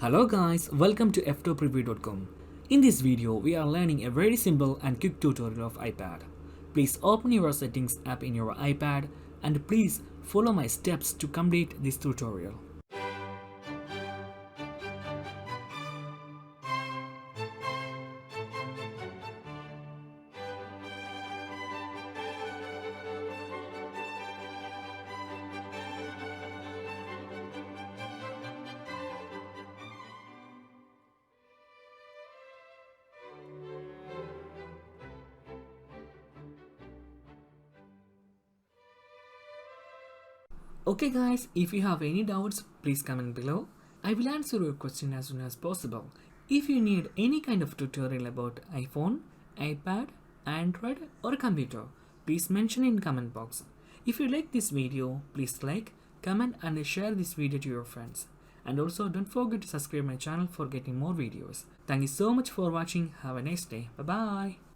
Hello guys, welcome to Ftopreview.com. In this video, we are learning a very simple and quick tutorial of iPad. Please open your settings app in your iPad and please follow my steps to complete this tutorial. Okay guys, if you have any doubts, please comment below. I will answer your question as soon as possible. If you need any kind of tutorial about iPhone, iPad, Android or computer, please mention in comment box. If you like this video, please like, comment and share this video to your friends. And also don't forget to subscribe my channel for getting more videos. Thank you so much for watching. Have a nice day. Bye bye.